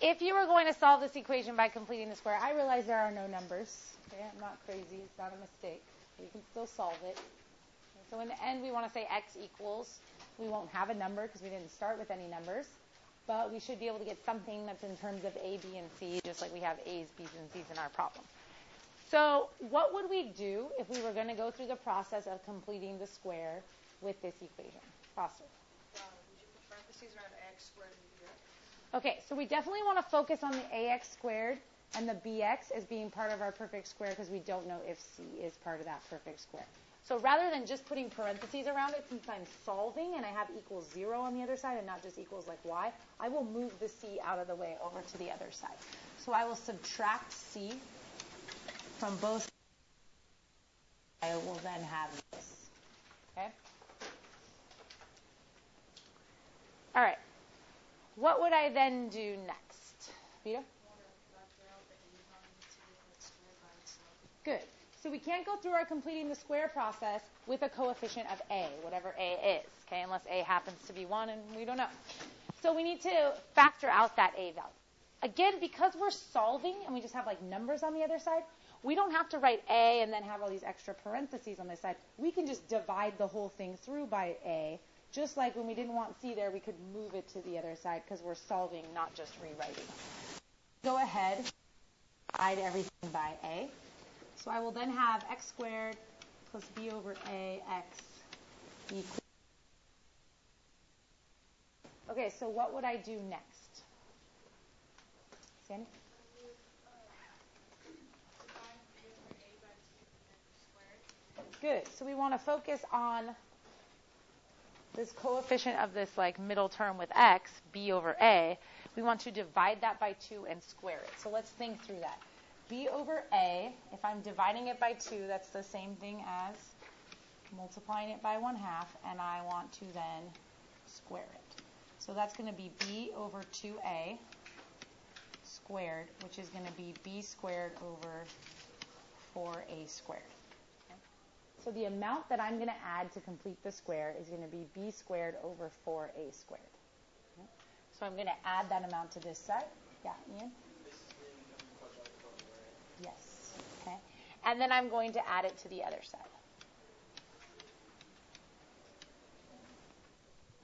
if you were going to solve this equation by completing the square, I realize there are no numbers. Okay, I'm not crazy. It's not a mistake. You can still solve it. Okay, so in the end, we want to say x equals. We won't have a number because we didn't start with any numbers. But we should be able to get something that's in terms of a, b, and c, just like we have a's, b's, and c's in our problem. So what would we do if we were going to go through the process of completing the square with this equation? Foster. Would you put parentheses around x squared and bx? Okay, so we definitely want to focus on the ax squared and the bx as being part of our perfect square because we don't know if c is part of that perfect square. So rather than just putting parentheses around it, since I'm solving and I have equals 0 on the other side and not just equals like y, I will move the c out of the way over to the other side. So I will subtract c from both sides. I will then have this. Okay? All right. What would I then do next? Vita? Good. So we can't go through our completing the square process with a coefficient of a, whatever a is, okay, unless a happens to be 1 and we don't know. So we need to factor out that a value. Again, because we're solving and we just have like numbers on the other side, we don't have to write a and then have all these extra parentheses on this side. We can just divide the whole thing through by a. Just like when we didn't want c there, we could move it to the other side because we're solving, not just rewriting. Go ahead, divide everything by a. So I will then have x squared plus b over a x equals. Okay, so what would I do next? Sandy? Good. So we want to focus on this coefficient of this like middle term with x, b over a. We want to divide that by 2 and square it. So let's think through that. b over a, if I'm dividing it by 2, that's the same thing as multiplying it by 1/2, and I want to then square it. So that's going to be b over 2a squared, which is going to be b squared over 4a squared. Okay? So the amount that I'm going to add to complete the square is going to be b squared over 4a squared. Okay? So I'm going to add that amount to this side. Yeah, Ian? Yes. Okay. And then I'm going to add it to the other side.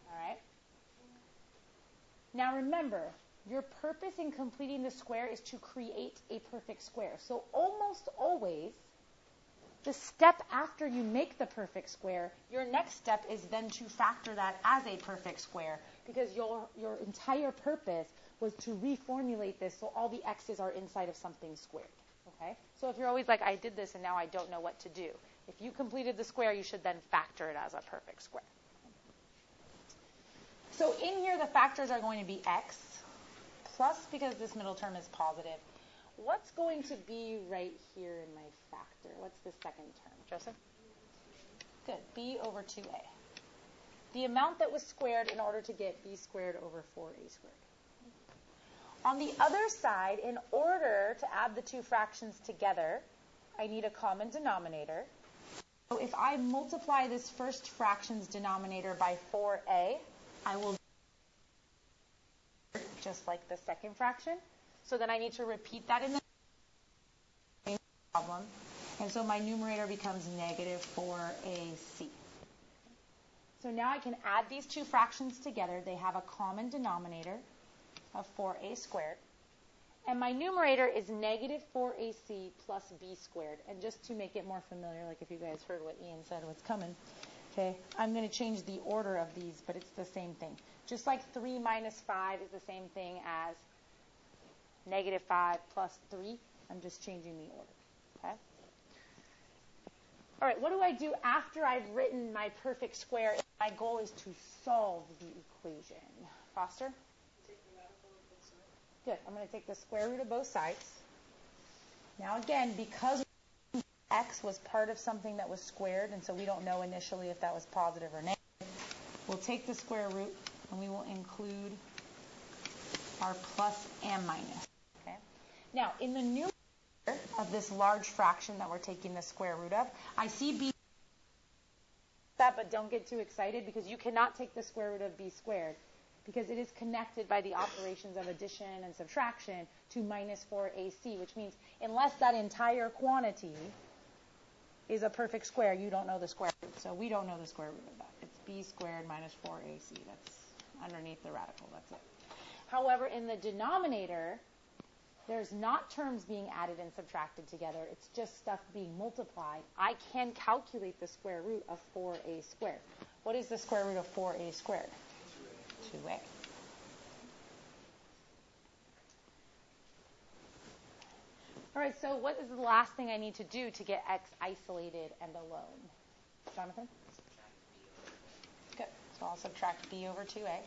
All right. Now remember, your purpose in completing the square is to create a perfect square. So almost always, the step after you make the perfect square, your next step is then to factor that as a perfect square because your entire purpose was to reformulate this so all the x's are inside of something squared. Okay? So if you're always like, I did this and now I don't know what to do, if you completed the square, you should then factor it as a perfect square. So in here, the factors are going to be x plus, because this middle term is positive. What's going to be right here in my factor? What's the second term? Joseph? Good. b over 2a. The amount that was squared in order to get b squared over 4a squared. On the other side, in order to add the two fractions together, I need a common denominator. So if I multiply this first fraction's denominator by 4a, I will just like the second fraction. So then I need to repeat that in the same problem. And so my numerator becomes negative 4ac. So now I can add these two fractions together. They have a common denominator of 4a squared. And my numerator is negative 4ac plus b squared. And just to make it more familiar, like if you guys heard what Ian said, what's coming, okay, I'm going to change the order of these, but it's the same thing. Just like 3 minus 5 is the same thing as negative 5 plus 3, I'm just changing the order. Okay? All right, what do I do after I've written my perfect square? My goal is to solve the equation. Foster? Good. I'm going to take the square root of both sides. Now again, because x was part of something that was squared, and so we don't know initially if that was positive or negative, we'll take the square root and we will include our plus and minus. Okay? Now, in the numerator of this large fraction that we're taking the square root of, I see b, but don't get too excited because you cannot take the square root of b squared because it is connected by the operations of addition and subtraction to minus 4ac, which means unless that entire quantity is a perfect square, you don't know the square root. So we don't know the square root of that. It's b squared minus 4ac. That's underneath the radical. That's it. However, in the denominator, there's not terms being added and subtracted together. It's just stuff being multiplied. I can calculate the square root of 4a squared. What is the square root of 4a squared? 2a. All right, so what is the last thing I need to do to get x isolated and alone? Jonathan? Good. So I'll subtract b over 2a.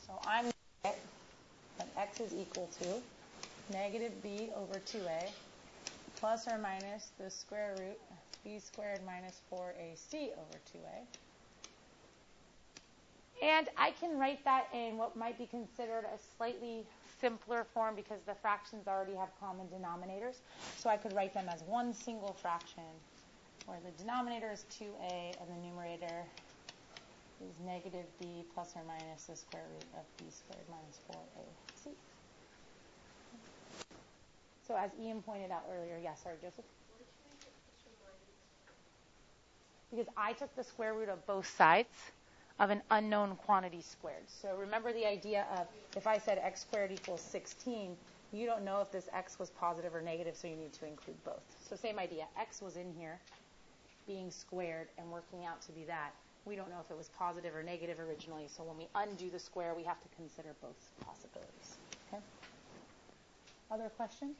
So I'm going to get that x is equal to negative b over 2a plus or minus the square root b squared minus 4ac over 2a. And I can write that in what might be considered a slightly simpler form because the fractions already have common denominators. So I could write them as one single fraction where the denominator is 2a and the numerator is negative b plus or minus the square root of b squared minus 4ac. So as Ian pointed out earlier, yes, sorry, Joseph? Because I took the square root of both sides of an unknown quantity squared. So remember the idea of if I said x squared equals 16, you don't know if this x was positive or negative, so you need to include both. So same idea. X was in here being squared and working out to be that. We don't know if it was positive or negative originally, so when we undo the square, we have to consider both possibilities. Okay? Other questions?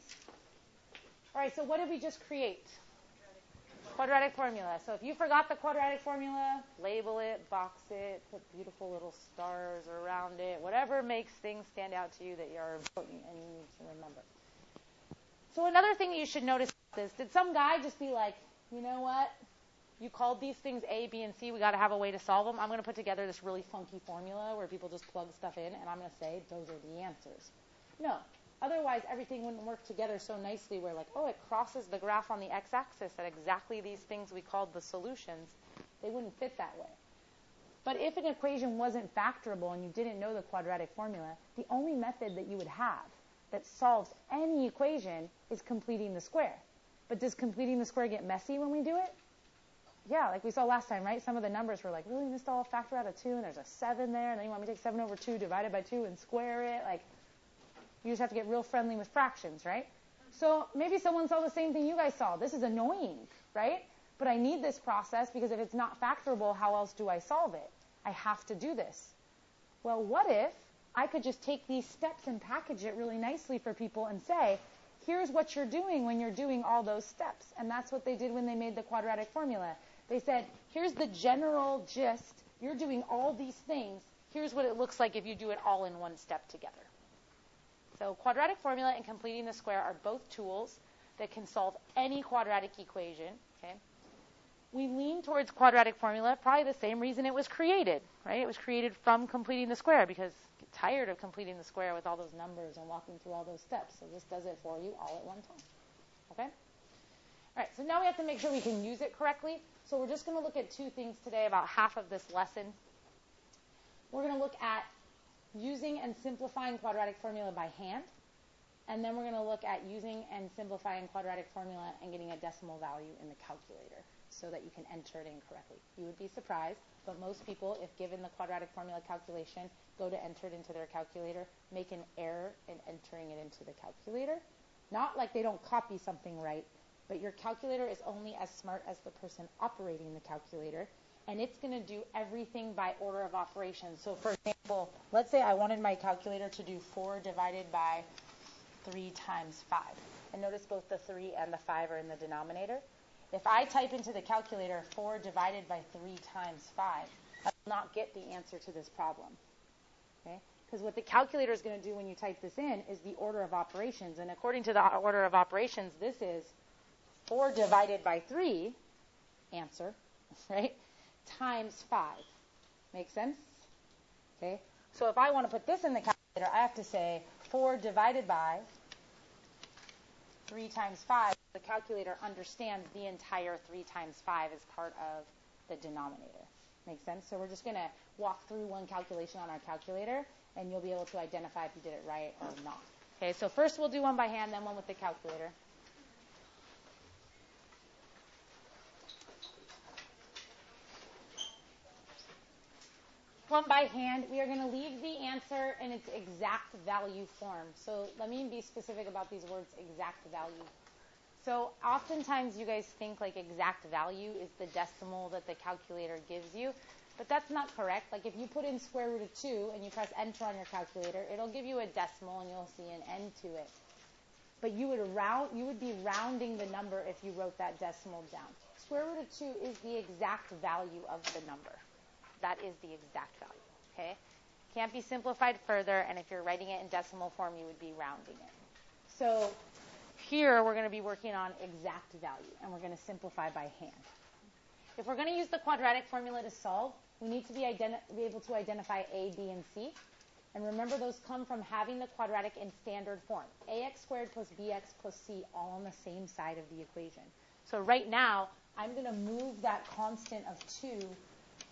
All right, so what did we just create? Quadratic formula. So if you forgot the quadratic formula, label it, box it, put beautiful little stars around it, whatever makes things stand out to you that are important and you need to remember. So another thing you should notice is, did some guy just be like, you know what? You called these things A, B, and C. We got to have a way to solve them. I'm going to put together this really funky formula where people just plug stuff in, and I'm going to say those are the answers. No. Otherwise, everything wouldn't work together so nicely where, like, oh, it crosses the graph on the x-axis at exactly these things we called the solutions. They wouldn't fit that way. But if an equation wasn't factorable and you didn't know the quadratic formula, the only method that you would have that solves any equation is completing the square. But does completing the square get messy when we do it? Yeah, like we saw last time, right? Some of the numbers were like, really, missed all factor out of 2, and there's a 7 there, and then you want me to take 7 over 2 divided by 2 and square it. Like, you just have to get real friendly with fractions, right? So maybe someone saw the same thing you guys saw. This is annoying, right? But I need this process because if it's not factorable, how else do I solve it? I have to do this. Well, what if I could just take these steps and package it really nicely for people and say, here's what you're doing when you're doing all those steps. And that's what they did when they made the quadratic formula. They said, here's the general gist. You're doing all these things. Here's what it looks like if you do it all in one step together. So quadratic formula and completing the square are both tools that can solve any quadratic equation. Okay? We lean towards quadratic formula, probably the same reason it was created, right? It was created from completing the square because you get tired of completing the square with all those numbers and walking through all those steps. So this does it for you all at one time. Okay? All right, so now we have to make sure we can use it correctly. So we're just going to look at two things today, about half of this lesson. We're going to look at using and simplifying quadratic formula by hand. And then we're going to look at using and simplifying quadratic formula and getting a decimal value in the calculator so that you can enter it in correctly. You would be surprised, but most people, if given the quadratic formula calculation, go to enter it into their calculator, make an error in entering it into the calculator. Not like they don't copy something right, but your calculator is only as smart as the person operating the calculator, and it's going to do everything by order of operations. So, for example, let's say I wanted my calculator to do 4 divided by 3 times 5. And notice both the 3 and the 5 are in the denominator. If I type into the calculator 4 divided by 3 times 5, I will not get the answer to this problem. Okay? Because what the calculator is going to do when you type this in is the order of operations. And according to the order of operations, this is 4 divided by 3, answer, right, times 5. Make sense? Okay? So if I want to put this in the calculator, I have to say 4 divided by 3 times 5. The calculator understands the entire 3 times 5 as part of the denominator. Make sense? So we're just going to walk through one calculation on our calculator, and you'll be able to identify if you did it right or not. Okay, so first we'll do one by hand, then one with the calculator. One by hand, we are going to leave the answer in its exact value form. So let me be specific about these words, exact value. So oftentimes you guys think like exact value is the decimal that the calculator gives you, but that's not correct. Like if you put in square root of 2 and you press enter on your calculator, it'll give you a decimal and you'll see an end to it. But you would be rounding the number if you wrote that decimal down. Square root of 2 is the exact value of the number. That is the exact value, okay? Can't be simplified further, and if you're writing it in decimal form, you would be rounding it. So here we're going to be working on exact value, and we're going to simplify by hand. If we're going to use the quadratic formula to solve, we need to be able to identify a, b, and c. And remember, those come from having the quadratic in standard form. Ax squared plus bx plus c all on the same side of the equation. So right now, I'm going to move that constant of 2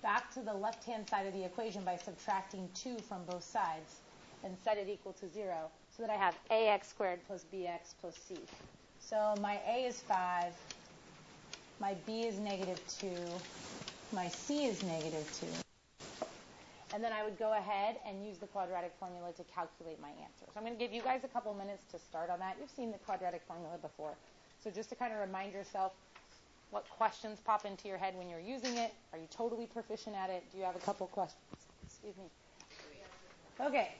back to the left-hand side of the equation by subtracting 2 from both sides and set it equal to 0 so that I have ax squared plus bx plus c. So my a is 5, my b is negative 2, my c is negative 2. And then I would go ahead and use the quadratic formula to calculate my answer. So I'm going to give you guys a couple minutes to start on that. You've seen the quadratic formula before. So just to kind of remind yourself what questions pop into your head when you're using it. Are you totally proficient at it? Do you have a couple questions? Excuse me. Okay.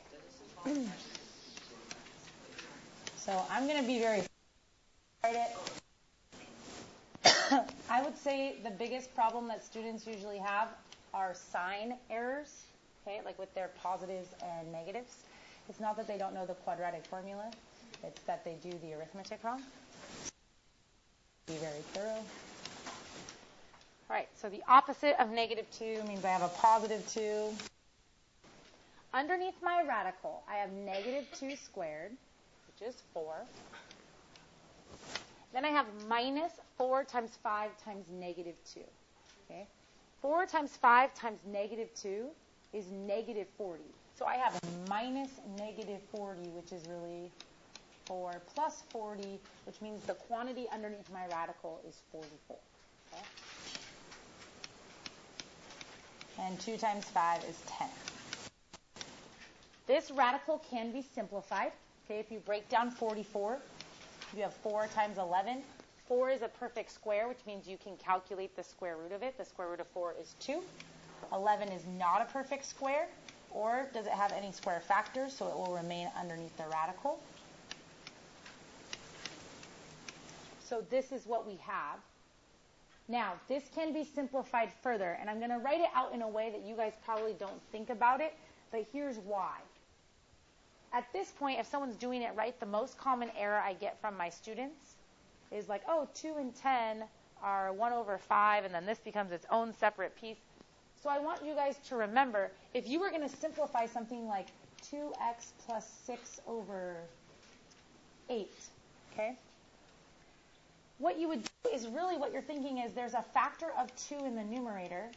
So I'm going to be very I would say the biggest problem that students usually have are sign errors, okay, like with their positives and negatives. It's not that they don't know the quadratic formula. It's that they do the arithmetic wrong. Be very thorough. All right, so the opposite of negative 2 means I have a positive 2. Underneath my radical, I have negative 2 squared, which is 4. Then I have minus 4 times 5 times negative 2. Okay? 4 times 5 times negative 2 is negative 40. So I have minus negative 40, which is really 4 plus 40, which means the quantity underneath my radical is 44. Okay? And 2 times 5 is 10. This radical can be simplified. Okay, if you break down 44, you have 4 times 11. 4 is a perfect square, which means you can calculate the square root of it. The square root of 4 is 2. 11 is not a perfect square, or does it have any square factors, so it will remain underneath the radical. So this is what we have. Now, this can be simplified further, and I'm going to write it out in a way that you guys probably don't think about it, but here's why. At this point, if someone's doing it right, the most common error I get from my students is like, oh, 2 and 10 are 1 over 5, and then this becomes its own separate piece. So I want you guys to remember, if you were going to simplify something like 2x plus 6 over 8, okay? What you would do is really what you're thinking is there's a factor of 2 in the numerator,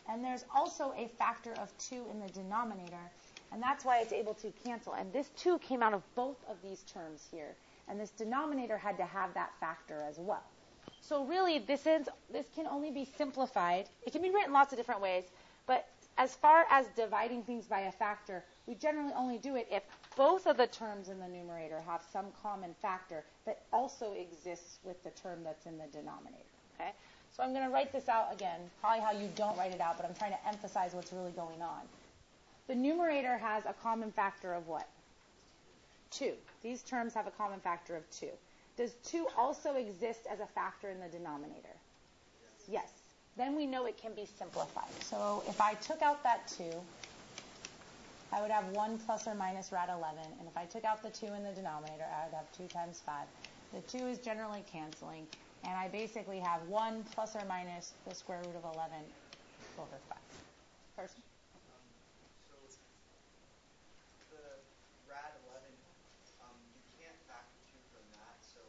and there's also a factor of 2 in the denominator, and that's why it's able to cancel. And this 2 came out of both of these terms here, and this denominator had to have that factor as well. So really, this can only be simplified. It can be written lots of different ways, but as far as dividing things by a factor, we generally only do it if both of the terms in the numerator have some common factor that also exists with the term that's in the denominator. Okay? So I'm going to write this out again, probably how you don't write it out, but I'm trying to emphasize what's really going on. The numerator has a common factor of what? 2. These terms have a common factor of 2. Does 2 also exist as a factor in the denominator? Yes. Then we know it can be simplified. So if I took out that 2, I would have 1 plus or minus rad 11. And if I took out the 2 in the denominator, I would have 2 times 5. The 2 is generally canceling. And I basically have 1 plus or minus the square root of 11 over 5. Person? So the rad 11, you can't factor 2 from that, so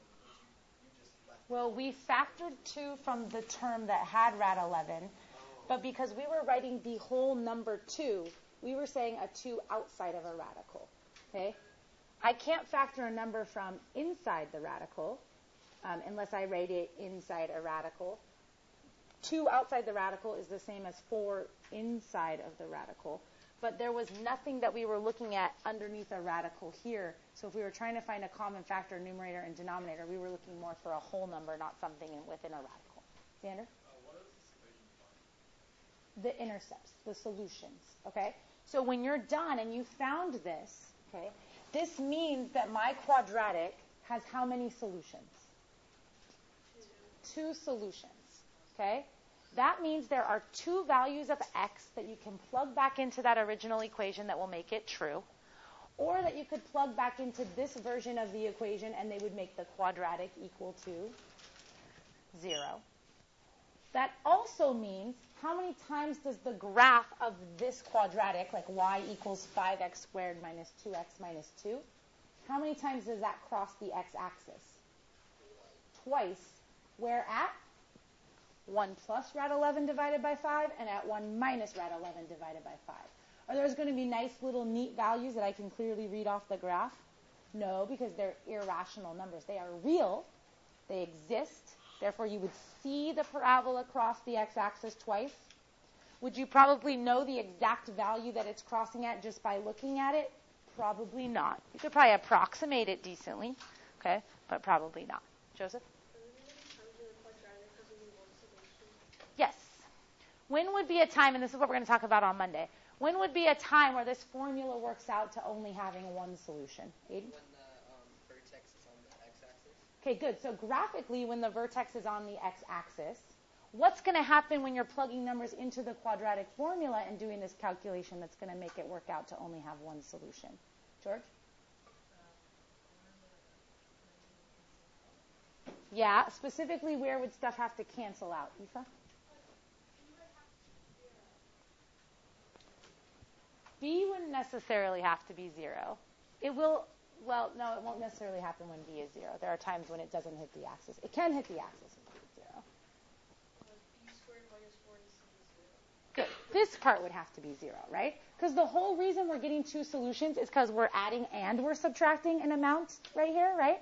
you just left Well, we factored 2 from the term that had rad 11. But because we were writing the whole number 2, we were saying a 2 outside of a radical. Okay? I can't factor a number from inside the radical unless I write it inside a radical. 2 outside the radical is the same as 4 inside of the radical. But there was nothing that we were looking at underneath a radical here. So if we were trying to find a common factor, numerator and denominator, we were looking more for a whole number, not something within a radical. Xander? What is this equation for? The intercepts, the solutions. Okay? So when you're done and you found this, okay, this means that my quadratic has how many solutions? 2 solutions. Okay? That means there are 2 values of x that you can plug back into that original equation that will make it true, or that you could plug back into this version of the equation and they would make the quadratic equal to 0. That also means how many times does the graph of this quadratic, like y equals 5x squared minus 2x minus 2, how many times does that cross the x-axis? Twice. Where at? 1 plus rad 11 divided by 5, and at 1 minus rad 11 divided by 5. Are those going to be nice little neat values that I can clearly read off the graph? No, because they're irrational numbers. They are real. They exist. Therefore, you would see the parabola cross the x-axis twice. Would you probably know the exact value that it's crossing at just by looking at it? Probably not. You could probably approximate it decently, okay, but probably not. Joseph? Yes. When would be a time, and this is what we're going to talk about on Monday, when would be a time where this formula works out to only having one solution? Aiden? When the vertex is on the x-axis. Okay, good. So graphically, when the vertex is on the x-axis, what's going to happen when you're plugging numbers into the quadratic formula and doing this calculation that's going to make it work out to only have one solution? George? Yeah, specifically where would stuff have to cancel out? Aoife? B wouldn't necessarily have to be 0. It will, well, no, it won't necessarily happen when B is 0. There are times when it doesn't hit the axis. It can hit the axis and be 0. B squared minus 4ac is 0. Good. This part would have to be 0, right? Because the whole reason we're getting 2 solutions is because we're adding and we're subtracting an amount right here, right?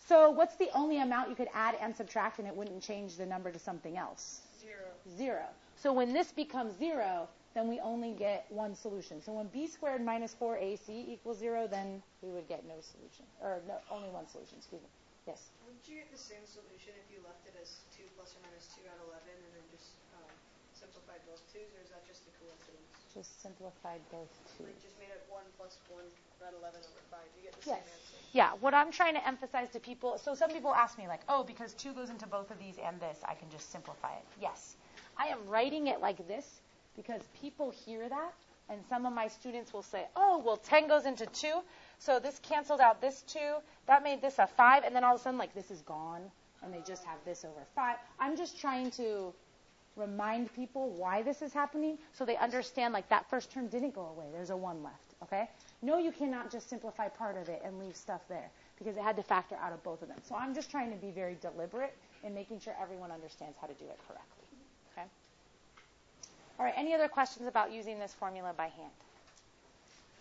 So what's the only amount you could add and subtract and it wouldn't change the number to something else? 0. So when this becomes 0, then we only get one solution. So when b squared minus 4ac equals 0, then we would get no solution. Or no, only one solution, excuse me. Yes? Wouldn't you get the same solution if you left it as 2 plus or minus 2 out of 11 and then just simplified both 2's, or is that just a coincidence? Just simplified both 2's. Like just made it 1 plus 1 out of 11 over 5. You get the Yes. same answer. Yeah, what I'm trying to emphasize to people, so some people ask me like, oh, because 2 goes into both of these and this, I can just simplify it. Yes. I am writing it like this because people hear that, and some of my students will say, oh, well, 10 goes into 2, so this canceled out this 2, that made this a 5, and then all of a sudden, like, this is gone, and they just have this over 5. I'm just trying to remind people why this is happening so they understand, like, that first term didn't go away. There's a 1 left, okay? No, you cannot just simplify part of it and leave stuff there because it had to factor out of both of them. So I'm just trying to be very deliberate in making sure everyone understands how to do it correctly, okay? All right, any other questions about using this formula by hand?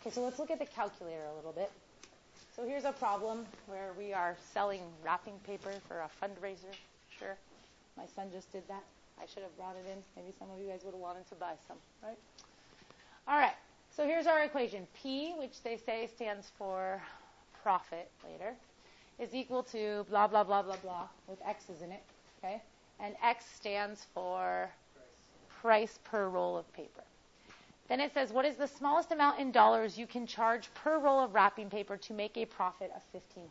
Okay, so let's look at the calculator a little bit. So here's a problem where we are selling wrapping paper for a fundraiser. Sure, my son just did that. I should have brought it in. Maybe some of you guys would have wanted to buy some, right? All right, so here's our equation. P, which they say stands for profit later, is equal to blah, blah, blah, blah, blah, with x's in it, okay? And x stands for price per roll of paper. Then it says, what is the smallest amount in dollars you can charge per roll of wrapping paper to make a profit of $1,500?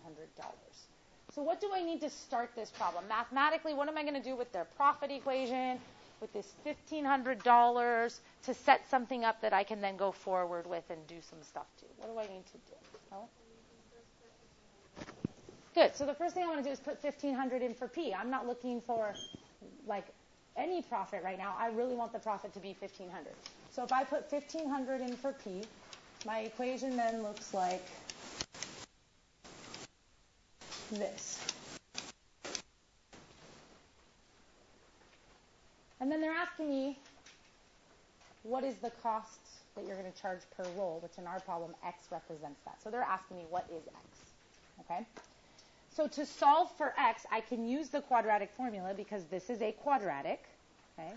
So what do I need to start this problem? Mathematically, what am I going to do with their profit equation, with this $1,500 to set something up that I can then go forward with and do some stuff to? What do I need to do? Ella? Good. So the first thing I want to do is put $1,500 in for P. I'm not looking for, like, any profit right now. I really want the profit to be $1,500. So if I put $1,500 in for P, my equation then looks like this. And then they're asking me, what is the cost that you're going to charge per roll, which in our problem, x represents that. So they're asking me, what is x? Okay? So to solve for x, I can use the quadratic formula because this is a quadratic. Okay?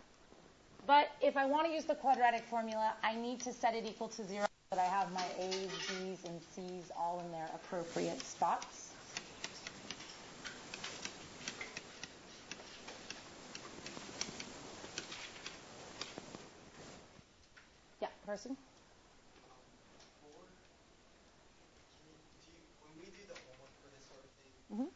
But if I want to use the quadratic formula, I need to set it equal to 0 so that I have my a's, b's, and c's all in their appropriate spots. Yeah, person? When we do the homework for this sort of thing, Mm-hmm.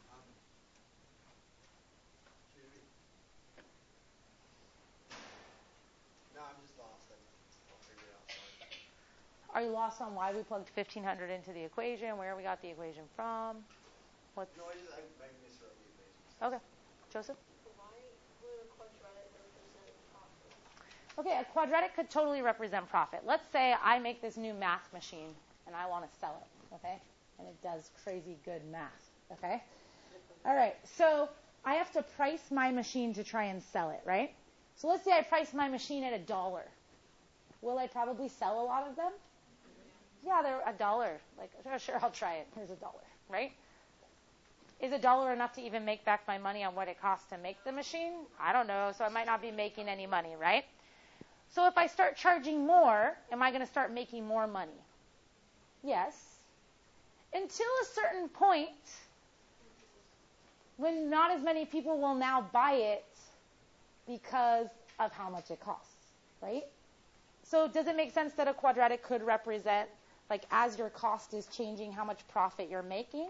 No, I'm just lost. I'll figure it out. Sorry. Are you lost on why we plugged 1,500 into the equation, where we got the equation from? What's... No, I miswrote the equation. Okay. Joseph? Why would a quadratic represent profit? Okay, a quadratic could totally represent profit. Let's say I make this new math machine and I want to sell it, okay? And it does crazy good math, okay? All right, so I have to price my machine to try and sell it, right? So let's say I price my machine at $1. Will I probably sell a lot of them? Yeah, they're $1. Like, sure, I'll try it. Here's $1, right? Is $1 enough to even make back my money on what it costs to make the machine? I don't know, so I might not be making any money, right? So if I start charging more, am I going to start making more money? Yes. Until a certain point when not as many people will now buy it because of how much it costs, right? So does it make sense that a quadratic could represent, like, as your cost is changing, how much profit you're making?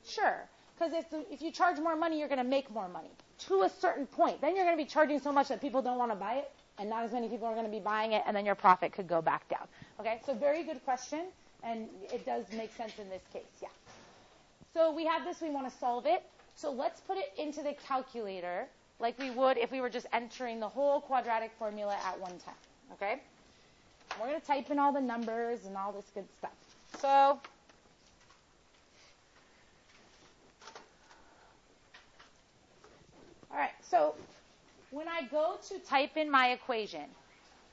Sure. Because if you charge more money, you're going to make more money to a certain point. Then you're going to be charging so much that people don't want to buy it, and not as many people are going to be buying it, and then your profit could go back down. Okay, so very good question, and it does make sense in this case, yeah. So we have this, we want to solve it. So let's put it into the calculator like we would if we were just entering the whole quadratic formula at one time, okay? We're going to type in all the numbers and all this good stuff. So, all right, so when I go to type in my equation,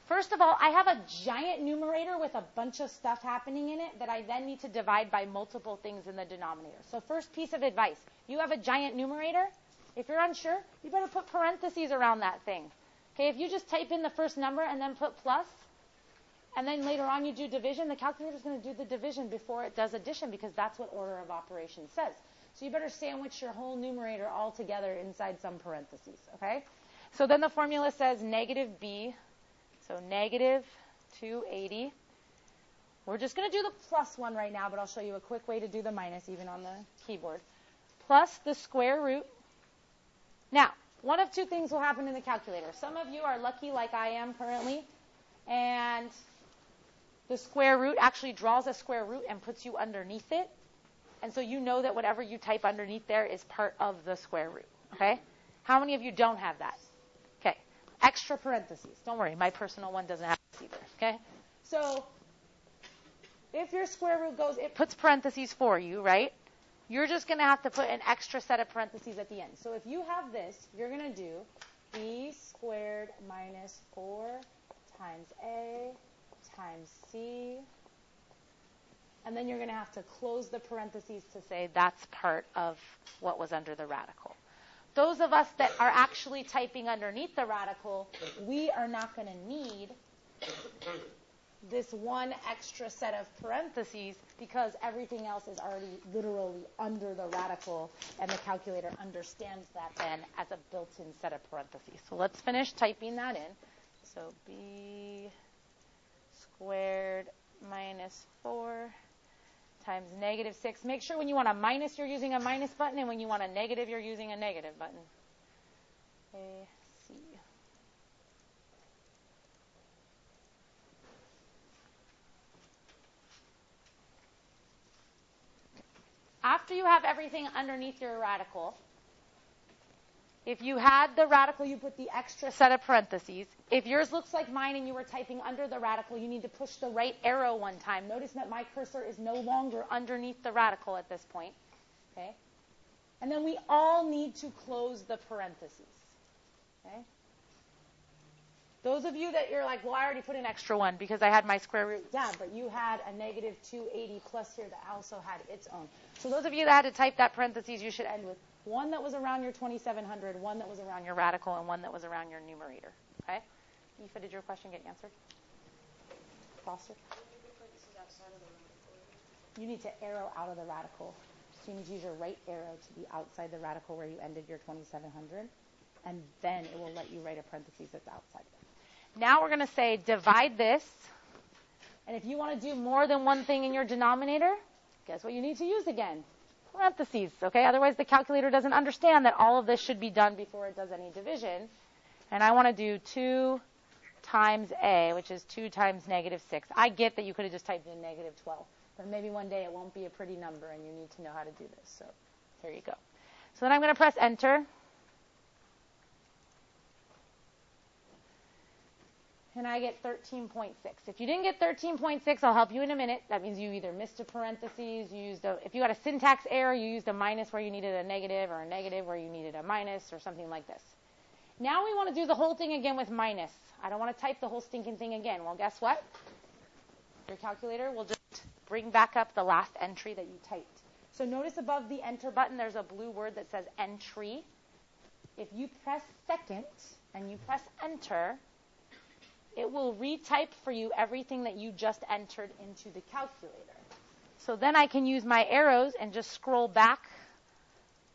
first of all, I have a giant numerator with a bunch of stuff happening in it that I then need to divide by multiple things in the denominator. So first piece of advice, you have a giant numerator. If you're unsure, you better put parentheses around that thing. Okay, if you just type in the first number and then put plus, and then later on you do division, the calculator is going to do the division before it does addition because that's what order of operations says. So you better sandwich your whole numerator all together inside some parentheses, okay? So then the formula says negative b, so negative 280. We're just going to do the plus one right now, but I'll show you a quick way to do the minus even on the keyboard. Plus the square root. Now, one of two things will happen in the calculator. Some of you are lucky like I am currently, and the square root actually draws a square root and puts you underneath it. And so you know that whatever you type underneath there is part of the square root, okay? How many of you don't have that? Okay, extra parentheses. Don't worry, my personal one doesn't have this either, okay? So if your square root goes, it puts parentheses for you, right? You're just going to have to put an extra set of parentheses at the end. So if you have this, you're going to do b squared minus 4 times a times c. And then you're going to have to close the parentheses to say that's part of what was under the radical. Those of us that are actually typing underneath the radical, we are not going to need this one extra set of parentheses because everything else is already literally under the radical, and the calculator understands that then as a built-in set of parentheses. So let's finish typing that in. So b squared minus 4 times negative 6. Make sure when you want a minus, you're using a minus button, and when you want a negative, you're using a negative button. A, C. After you have everything underneath your radical, if you had the radical, you put the extra set of parentheses. If yours looks like mine and you were typing under the radical, you need to push the right arrow one time. Notice that my cursor is no longer underneath the radical at this point. Okay? And then we all need to close the parentheses. Okay? Those of you that you're like, well, I already put an extra one because I had my square root. Yeah, but you had a negative 280 plus here that also had its own. So those of you that had to type that parentheses, you should end with one that was around your 2700, one that was around your radical, and one that was around your numerator. Okay? Aoife, did your question get answered? Foster? You need to arrow out of the radical. So you need to use your right arrow to be outside the radical where you ended your 2700. And then it will let you write a parentheses that's outside. Now we're going to say divide this. And if you want to do more than one thing in your denominator, guess what you need to use again? Parentheses, okay? Otherwise the calculator doesn't understand that all of this should be done before it does any division. And I want to do 2 times a, which is 2 times negative 6. I get that you could have just typed in negative 12. But maybe one day it won't be a pretty number and you need to know how to do this. So there you go. So then I'm going to press enter. And I get 13.6. If you didn't get 13.6, I'll help you in a minute. That means you either missed a parentheses, if you had a syntax error, you used a minus where you needed a negative, or a negative where you needed a minus, or something like this. Now we want to do the whole thing again with minus. I don't want to type the whole stinking thing again. Well, guess what? Your calculator will just bring back up the last entry that you typed. So notice above the enter button, there's a blue word that says entry. If you press second and you press enter, it will retype for you everything that you just entered into the calculator. So then I can use my arrows and just scroll back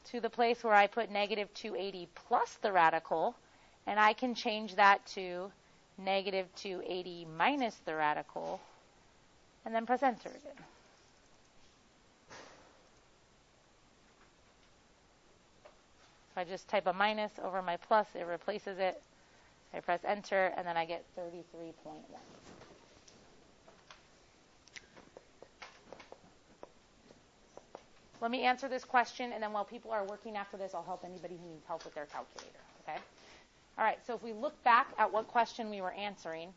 to the place where I put negative 280 plus the radical, and I can change that to negative 280 minus the radical, and then press enter again. If I just type a minus over my plus, it replaces it. I press enter, and then I get 33.1. Let me answer this question, and then while people are working after this, I'll help anybody who needs help with their calculator. Okay? All right, so if we look back at what question we were answering,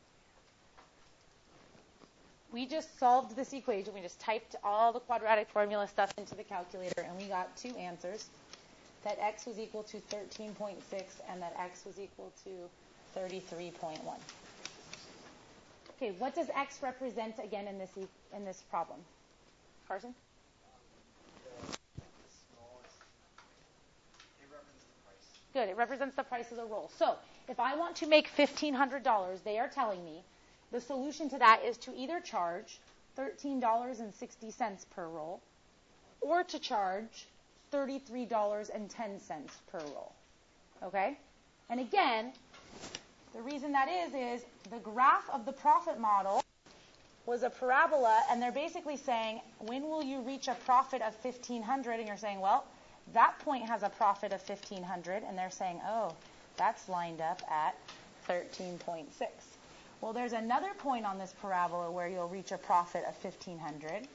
we just solved this equation. We just typed all the quadratic formula stuff into the calculator, and we got 2 answers, that x was equal to 13.6 and that x was equal to 33.1. Okay, what does x represent again in this problem? Carson? The smallest. It represents the price. Good, it represents the price of the roll. So if I want to make $1,500, they are telling me the solution to that is to either charge $13.60 per roll or to charge $33.10 per roll. Okay? And again, the reason that is the graph of the profit model was a parabola, and they're basically saying, when will you reach a profit of 1,500? And you're saying, well, that point has a profit of 1,500, and they're saying, oh, that's lined up at 13.6. Well, there's another point on this parabola where you'll reach a profit of 1,500.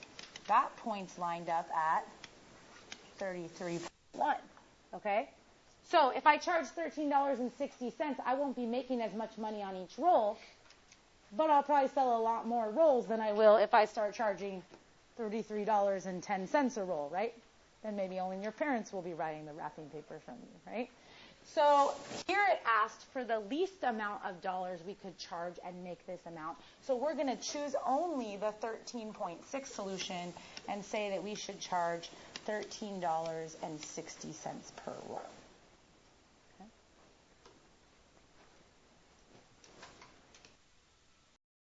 That point's lined up at 33.1. Okay? So if I charge $13.60, I won't be making as much money on each roll, but I'll probably sell a lot more rolls than I will if I start charging $33.10 a roll, right? Then maybe only your parents will be writing the wrapping paper from you, right? So here it asked for the least amount of dollars we could charge and make this amount. So we're going to choose only the 13.6 solution and say that we should charge $13.60 per roll.